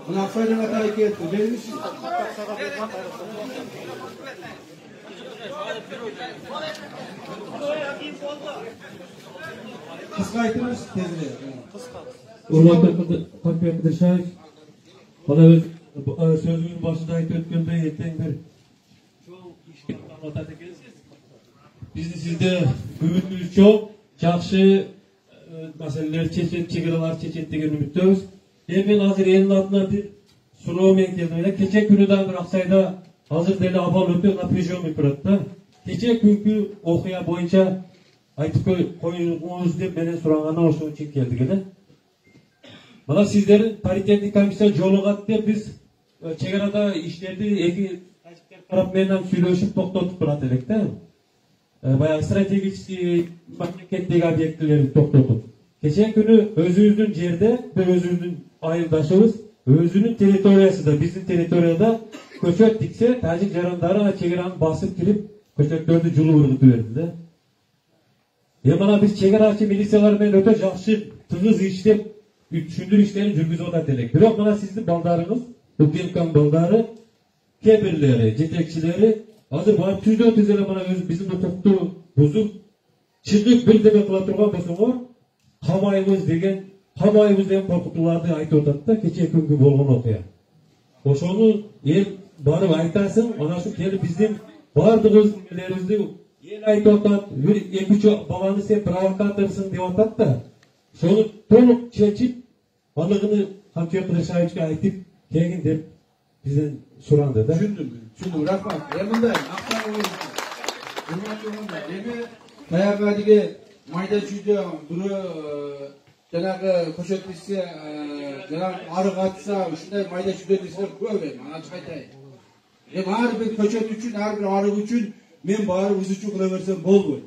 Мына Аксайдан атай кетти. Бериңизчи. Кыска айтыңыз, тезирээк. Урматтуу Кадыршаев, бана сөзүнүн башында айтып өткөндөй эртең бир чоң ишке атат экенсиз. Биздин сизде үмүтүбүз чоң, жакшы маселелер чечет, чегаралар чечет деген үмүттөбүз. Мен азыр элдин атынан бир суроо менен келдим. Кече күнү да бир Аксайда азыр деле абал өтө напряженный турат да. Кече күнкү окуя боюнча айтып коюңуз деп менен сурагандан ошон үчүн келдик эле. Мына сиздердин паритеттик комиссия жолугат деп биз чегарада иштерди эки тарап менен сүйлөшүп токтотуп турат элек да. Баягы стратегический мамлекеттеги объектилерди токтотуп. Кече күнү өзүбүздүн жерде, өзүбүздүн айылдашыбыз, өзүнүн территориясында, биздин территорияда көчөт тиксе, тажик жарандары чегараны басып кирип, көчөттөрдү жулуп ургутуп берди да. Мына биз чегарачы милициялар менен өтө жакшы, тыгыз иштеп, түшүндүрүү иштерин жүргүзүп атат элек. Бирок мына сиздин балдарыңыз, УКМКнын балдары, кээ бирлери, жетекчилери азыр барып түздө эле мына өз биздин укукту бузуп, чыгып бирдеме кыла турган болсоңор, камайбыз деген коркутууларды айтып атат да, кече күнгү болгон окуя. Ошону эл барып айтасың, анан ошо келип биздин баардыгыбыз элерибизди эл айтып атат, бир 2-3 баланы сен провокаторсуң деп атат да. Ошону толук чечип, аныгыны Камчыбек Кыдыршаевичке айтып келгин деп бизден суранды да. Түшүндүм, рахмат. Мындай эми баягы адиги майда чүйдө бирөө жанагы көчөт десе, жанагы арык атса, ушундай майда чүйдө десе көп эми, ачык айтайын. Ар бир көчөт үчүн, ар бир арык үчүн мен барып узучу кыла берсем болбойт.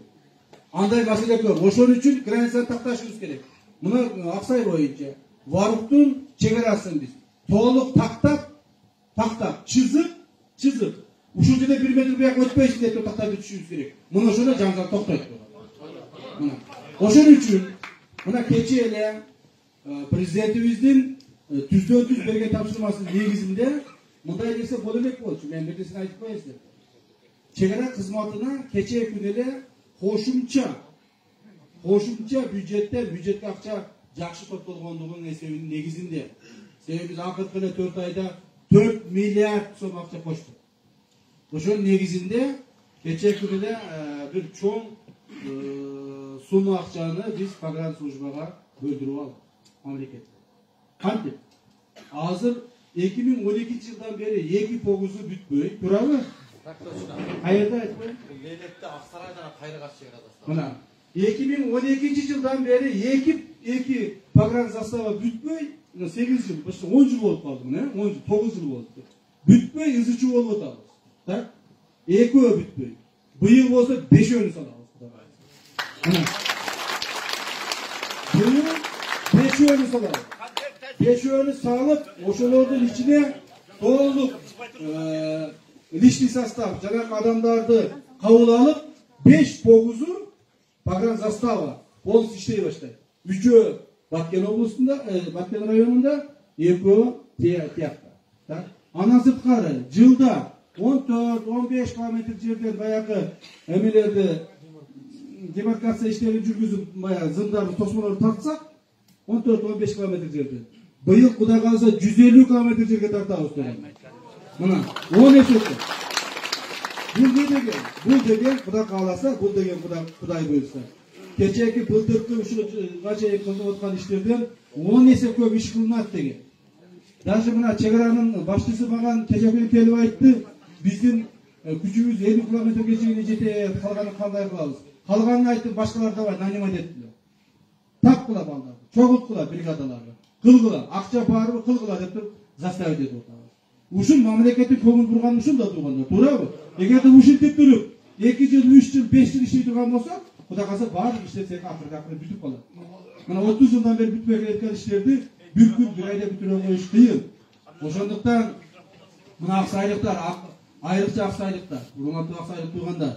Андай маселе көп. Ошон үчүн границаны такташыбыз керек. Мына Аксай боюнча Варуктун чегарасын биз толук тактап, чызып, ушул жерде 1 метр бияк өтпөйсүн деп тактап өтүшүбүз керек. Мына ошондо жаңжал токтойт. Мына ошон үчүн мына кече эле президентибиздин түздөн-түз берген тапшырмасынын негизинде мындай нерсе боло элек болчу. Мен бир нерсени айтып коеюн силерге. Чегара кызматына кечээ күнү эле кошумча бюджетке акча жакшы топтолгондугунун эсебинин негизинде. Себеби биз акыркы эле 4 айда 4 миллиард сом акча коштук. Ошонун негизинде кечээ күнү эле бир чоң сумма акчаны биз погранслужбага бөлдүрүп алдык мамлекет. Кантип? Азыр 2012-жылдан бери 2 погузу бүтпөй, туурабы? Кайерде айтпайм? Лелекте Аксарайдан кайрыга чыгарат. Мына 2012-жылдан бери 2 погранзастава бүтпөй, 8 жыл, почти 10 жыл болуп калды, мына, 10 жыл, 9 жыл болду. Бүтпөй изучу болуп атабыз. Так? Экөө бүтпөй. Быйыл болсо 5-өнү салабыз. Мына. Быйыл 5-өнү салабыз. 5-өнү салып, ошолордун ичине толук личный состав, жанагы адамдарды кабыл алып, 5 погузу погранзастава полностью иштей баштайт. 3-өө Баткен облусунда, Баткен районунда, 2-өө тиякта. Так? Андан сырткары жылда 14-15 километр жерден баягы эмелерди демаркация иштерин жүргүзүп, баягы зымдарды, тосмолорду тартсак, 14-15 километр жерден. Быйыл Кудай кааласа 150 километр жерге тартабыз деген. Мына 10 эсептеп. Бул деген Кудай кааласа, бул деген Кудай буйрса. Кечээки былтыркы ушуга чейин кылып аткан иштерден 10 эсе көп иш кылынат деген. Даже мына чегаранын башчысы мага кечээ күнү келип айтты, биздин күчүбүз 50 километрге чейин жетет, калганын кандай кылабыз? Калганын айтып башкалар давай нанимать этти. Тапкыла балдарды, чогулткула бригадаларды. Кылгыла, акча барбы кылгыла деп туруп заставить этип атабыз. Ушун мамлекеттин көңүл бурганы ушунда турганда, туурабы? Эгерде ушинтип туруп 2 жыл, 3 жыл, 5 жыл иштей турган болсок, Кудай кааласа баардык иштер акыры бүтүп калат. Мына 30 жылдан бери бүтпөй келаткан иштерди бир күн, бир айда бүтүрө коюш кыйын. Ошондуктан мына аксайлыктар, айрыкча аксайлыктар, урматтуу аксайлык туйгандар,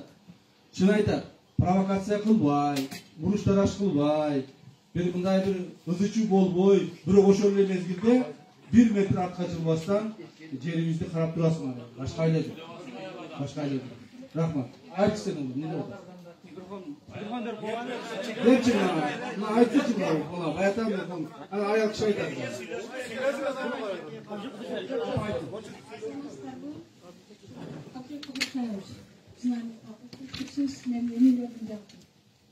чын айтат, провокация кылбай, буруш тараш кылбай, бир мындай бир ызычуу болбой, бирок ошол эле мезгилде 1 метр артка жылбастан жерибизди карап турасыңар. Башка эле жок. Башка эле жок. Рахмат. Айтчы сен эмне деп атасың? Депчи мына айтчы мына баятам мен ана аял киши айтат.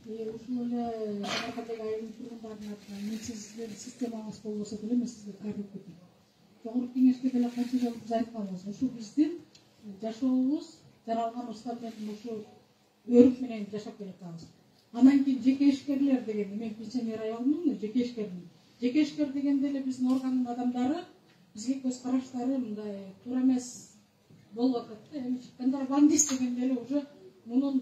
Ушул эле Саркадек айылынын тургундарынын атынан мен сиздин системаңыз болбосо деле мен сизге кайрылып кеттим. Жогорку кеңешке деле канча жолу биз айтканбыз. Ушу биздин жашообуз жаралган устамдын ушу өрүк менен жашап келатабыз. Анан кийин жеке ишкерлер деген, мен пенсионер аялмын, жеке ишкермин. Жеке ишкер дегенде эле биздин органдын адамдары бизге көз караштары мындай туура эмес болуп атат да. Эми контрабандист дегенде эле уже мунун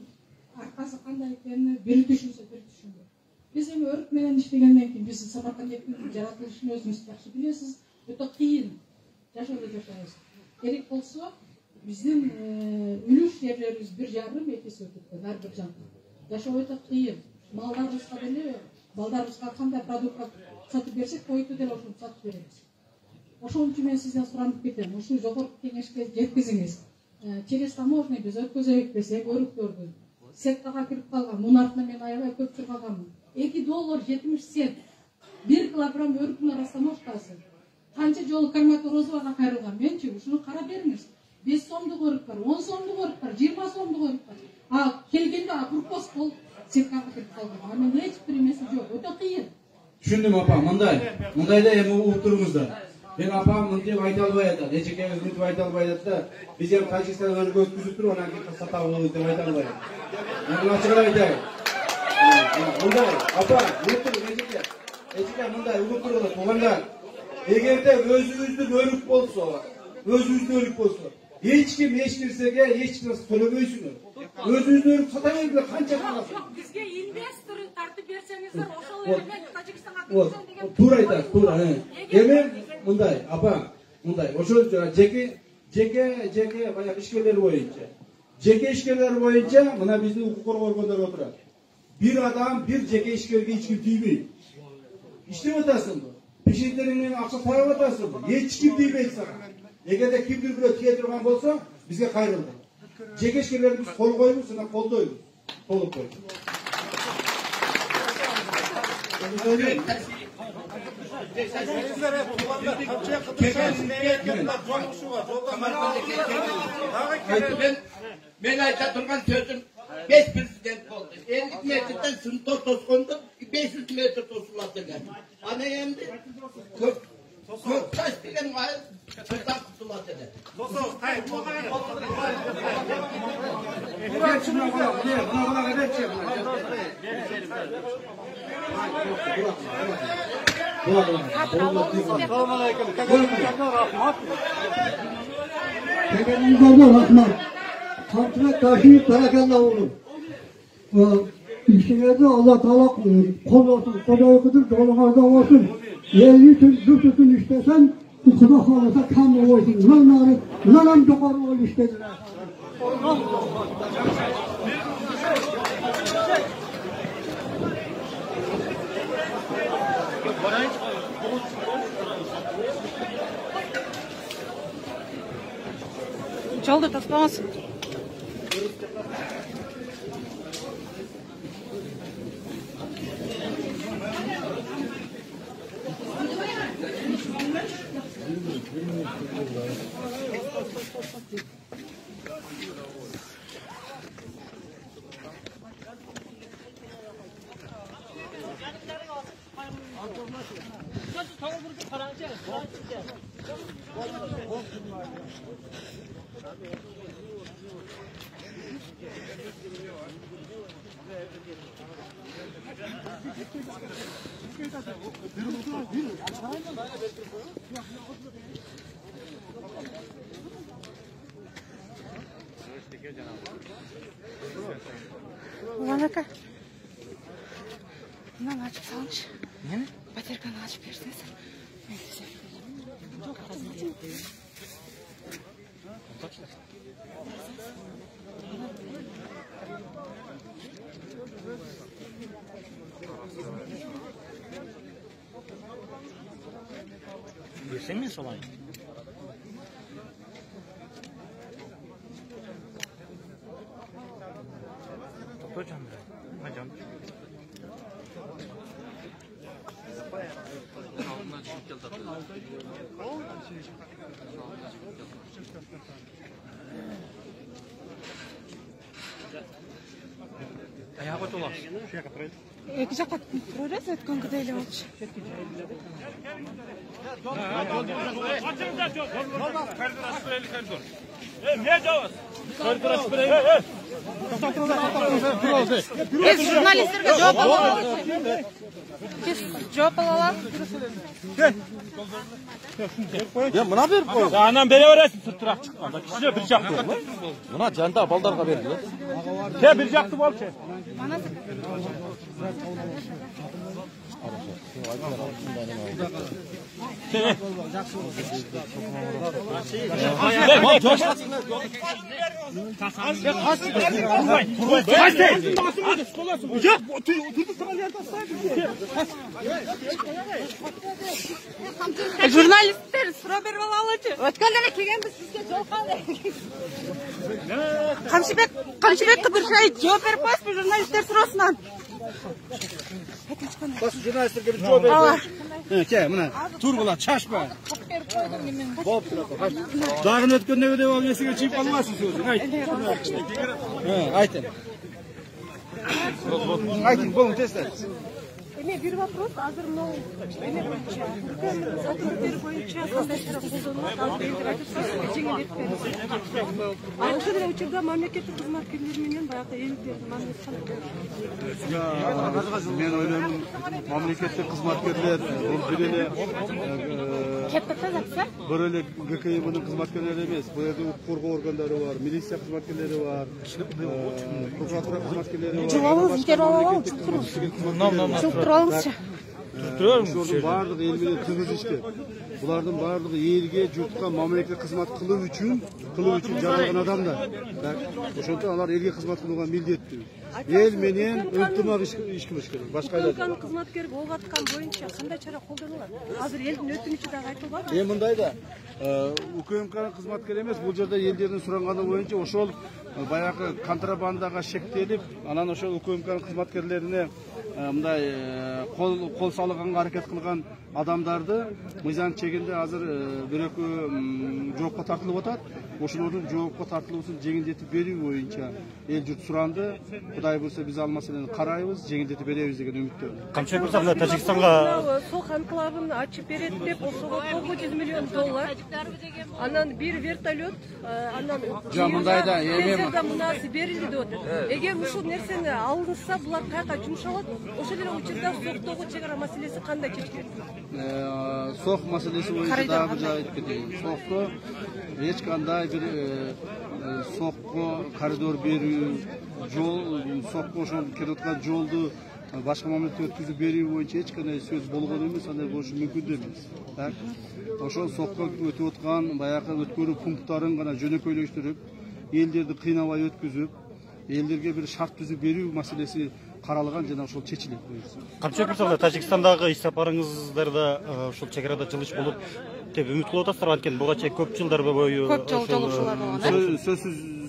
аркасы кандай экенин бир түшүнсө бир түшүнбөйт. Биз эми өрүк менен иштегенден кийин биз Самарканддын жаратылышын өзүңүз жакшы билесиз. Өтө кыйын жашоодо жашайбыз. Керек болсо биздин үлүш жерлерибиз 1,5 эсе өтөт ар бир жактан. Жашоо өтө кыйын. Малдарыбызга деле, балдарыбызга кандай продукт сатып берсек, койду деле ошону сатып беребиз. Ошон үчүн мен сизден суранып кетем. Ушу жогорку кеңешке жеткизиңиз. Через таможня биз өткөзөйүк десек, өрүктөрдү сеткага кирип калган. Мунун артынан мен аябай көп чургаганмын. $2.70. 1 килограмм өрүктүн растаможкасы. Канча жолу Кармату-Розовага кайрылган. Менчи ушуну кара бериңиз. 5 сомдук өрүк бар, 10 сомдук өрүк бар, 20 сомдук өрүк бар. Келгенде пропуск болуп сеткага кирип калган. Мен эч бир эмеси жок. Өтө кыйын. Түшүндүм апа, мындайда эми угуп туруңуздар. Мен апам мынтип айта албай атат, эчекеңиз мынтип айта албай атат да, биз эми Тажикстан өрүккө өткүзүп туруп, анан кийин сатабыз деп айта албайм. Мен ачык айтайын. Мындай, апа, угуп туруң эчеке мындай угуп туруңдар, туугандар. Эгерде өзүңүздүн өрүк болсо, эч ким эч нерсеге эч нерсе төлөбөйсүңөр. Өзүңүздүн өрүк сата бергиле, канча аласыңар? Бизге инвесторун тартып берсеңиздер, ошол эле мен Тажикстанга кирсем деген. Туура айтасыз, туура. Эми мындай, апа, мындай, ошол жеке баягы ишкерлер боюнча. Жеке ишкерлер боюнча мына биздин укук коргоо органдары отурат. Бир адам, бир жеке ишкерге эч ким тийбейт. İşte atасыңбы? Peşintlerinden akça para atasın. Hiç kim deymeyiz sana. Eğer de kim bir tiyatroman olsa bize kayrıldı. Cekeşkelerimiz kol koymuş, sana kol doymuş. Kolu koymuş. Ben ayta turgan sözüm 5 prezident oldu. 50 metreden sınıf toskondu 500 metre tosuladı. Ana endi Köktaş degen var. Köktaş tutuladı. Temelinize rahmat. Kontrat taşıyıp bereketli olun. İşinize Allah Teala kol olsun, kolayı kudur, yolunuzda olsun. Yeğeni tutun istesen, kuda halata kam olsun. Nanam dokar ol istediler. Жолду таспаңыз. Ulan aka. Bundan açıp salmış. Ne? Baterkanı açıp verseniz. Versen mi solan? Hocam. Hocam. Ayağa dolaş. Şuraya kapatayım. Эки жакка тура бересиз, өткөнгө эле болчу. Biz jurnalistlerге жооп алалы. Biz жооп алалы. Ya buna ver koy. Ya anam bere öğretsin sırtırak çıkmanda. Kişiye bir jaktı olur. Buna canda baldarga verdiler. Ke bir jaktı bol ke. Mana Jurnalistler sıra berip alалы. Өткөндө келгенбиз, сизге жол калды. Камшыбек Кыдыршаев жооп берип коесузбу журналисттер суроосуна? Bas jurnalistlerge bir жооп ver. Ke, mına. Tur bulan, çaşma. Bop turap. Dağın ötkönde öde ol, esige çiğip almasın sözün. Aytın. Aytın, bolun testler. Bir вопрос, азыр мынау эме боюнча, сотрудниктер боюнча кандай тарап колдонулат, ал жеңилдетип берилет. Ал ошол эле учурда мамлекеттик кызматкерлер менен баягы элдердин мамилеси кандай? Men ойлойм, мамлекеттик кызматкерлер бул бир эле bir эле ГКМнын кызматкерлери эмес, бул жерде укук коргоо органдары бар, милиция кызматкерлери бар, прокуратура кызматкерлери бар. Жолобуз итерип алалы, чуктуруп алыңызчы. Ошонун баардыгы эл менен тыгыз иштеп. Bulardan bardығы елге, жұртқа, мамлекетке қызмат қылу үшін жаралған адамдар. Ошондо алар элге кызмат кылууга милдеттүү. Эл менен ынтымак иш кылыш керек. Башка айда. УКМКнын кызматкери болуп аткан боюнча кандай чара колдонулат? Азыр элдин өтүнүчү дагы айтылбады. Мындай да УКМКнын кызматкери эмес, бул жерде элдердин суранганы боюнча ошол баягы контрабандага шектелип, анан ошол УКМКнын кызматкерлерине мындай кол салганга аракет кылган адамдарды мыйзам чегинде азыр бирөкү жоопко тартылып атат. Ошолордун жоопко тартылуусун жеңилдетип берүү боюнча эл журт суранды. Кудай буйрса биз ал маселени карайбыз, жеңилдетип беребиз деген үмүттөмүн. Камчы мырза, мына Тажикстанга Сох анклавын ачып берет деп, ошого $900 миллион. Анан бир вертолет, анан мындайда эми мунасы берилди деп атат. Эгер ушул нерсени алынса, булар каяка жумшалат? Ошол эле учурда Соктогу чек ара маселеси кандай чечилет? Сох маселеси боюнча дагы бир айтып кетейин. Сохто эч кандай бир Сохко коридор берүү, жол, Сохко ошол келип аткан жолду башка мамлекетке өткүзүп берүү боюнча эч кандай сөз болгон эмес, андай болушу мүмкүн да эмес. Так, ошол Сохко өтүп аткан баягы өткөрүү пункттарын гана жөнөкөйлөштүрүп, элдерди кыйнабай өткүзүп, элдерге бир шарт түзүп берүү маселеси каралган жана ошол чечилет. Камчы мырза, Тажикстандагы иш сапарыңыздарда ошол чек арада жылыш болуп деп үмүт кылып атасыздар, анткени буга чейин көп жылдар бою көп жол жолуушулар болгон.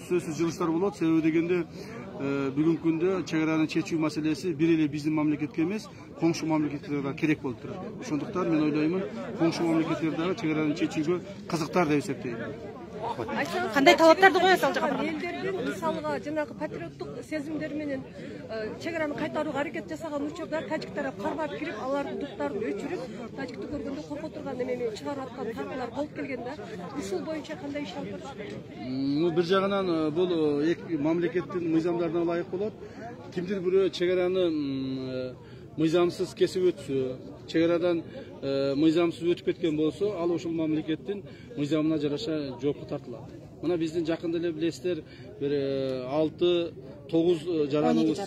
Сөзсүз жылыштар болот. Себеби дегенде бүгүнкү күндө чек араны чечүү маселеси бир эле биздин мамлекетке эмес, коңшу мамлекеттерге керек болуп турат. Ошондуктан мен ойлоймун, коңшу мамлекеттер дагы чек араны чечүүгө кызыктар деп эсептейм. Кандай талаптарды коесуз ал жака? Элдердин мисалга жанагы патриоттук сезимдер менен чек араны кайтарууга аракет жасаган учурда тажик тарап кармап кирип, алардын дуктарын өчүрүп, тажикти көргөндө корко турган эмени чыгарып аткан тартуулар болуп келген да. Ушул боюнча кандай иш алып барышат? Бир жагынан бул эки мамлекеттин мыйзамдарына ылайык болот. Кимдир бирөө чек араны мыйзамсыз кесип өтсө, чек арадан мыйзамсыз өтүп кеткен болсо, ал ошол мамлекеттин мыйзамына жараша жоопко тартылат. Мына биздин жакында эле билесиздер, бир 6-9 жараныбыз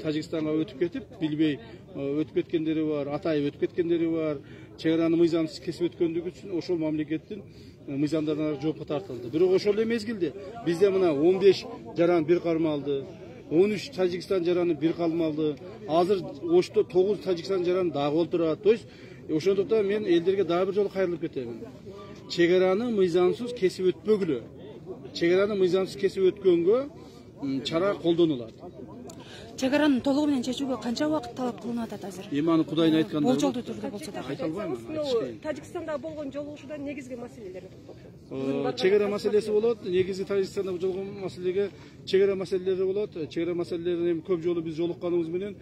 Тажикстанга өтүп кетип, билбей өтүп кеткендери бар, атайып өтүп кеткендери бар. Чек араны мыйзамсыз кесип өткөндүгү үчүн ошол мамлекеттин мыйзамдарына жоопко тартылды. Бирок ошол эле мезгилде бизде мына 15 жаран бир кармалды. 13 Тажикстан жараны бир калмалды. Азыр ошто 9 Тажикстан жараны дагы олтурат. То есть ошондуктан мен элдерге дагы бир жолу кайрылып кетемин. Чек араны мыйзамсыз кесип өтпөгүлө. Чек араны мыйзамсыз кесип өткөнгө чара колдонулат. Чек араны толугу менен чечүүгө канча убакыт талап кылынат азыр? Аны Кудайдын айтканда болжолдуу түрдө болсо да айта албайм. Тажикстанда болгон жолугушуудан негизги маселелер токтолсоңуз. Чек ара маселеси болот. Негизи Тажикстанда болгон маселеге чек ара маселелери болот. Чек ара маселелерин көп жолу биз жолукканыбыз менен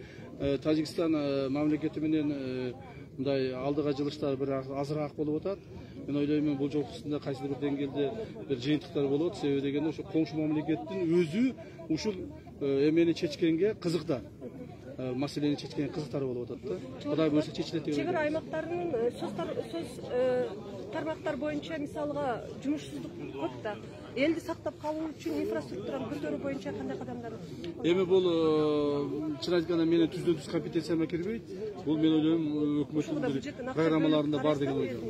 Тажикстан мамлекети менен мындай алдыга жылыштар бир азыраак болуп атат. Мен ойлойм, бул жолкусунда кайсыдыр бир деңгээлде бир жыйынтыктар болот. Себеби дегенде ошо коңшу мамлекеттин өзү ушул эмени чечкенге кызыкта. Маселени чечкенге кызыктар болуп атат да. Кудай буйрса чечилет деп. Чек ара аймактарынын сөз тармактар боюнча мисалга жумушсуздук көп да. Элди сактап калуу үчүн инфраструктураны көтөрүү боюнча кандай кадамдар? Эми бул чын айтканда менин түздөн-түз компетенцияма кирбейт. Бул мен ойлойм өкмөттүн программаларында бар деген ойлойм.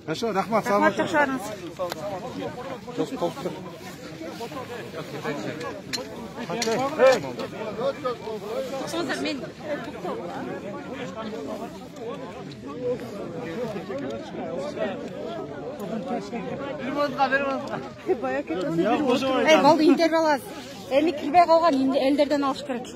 Хорошо, рахмат, саламат. Жакшы Сонда мен болду интервью аласыз. Эми кирбей калган элдерден алыш керек.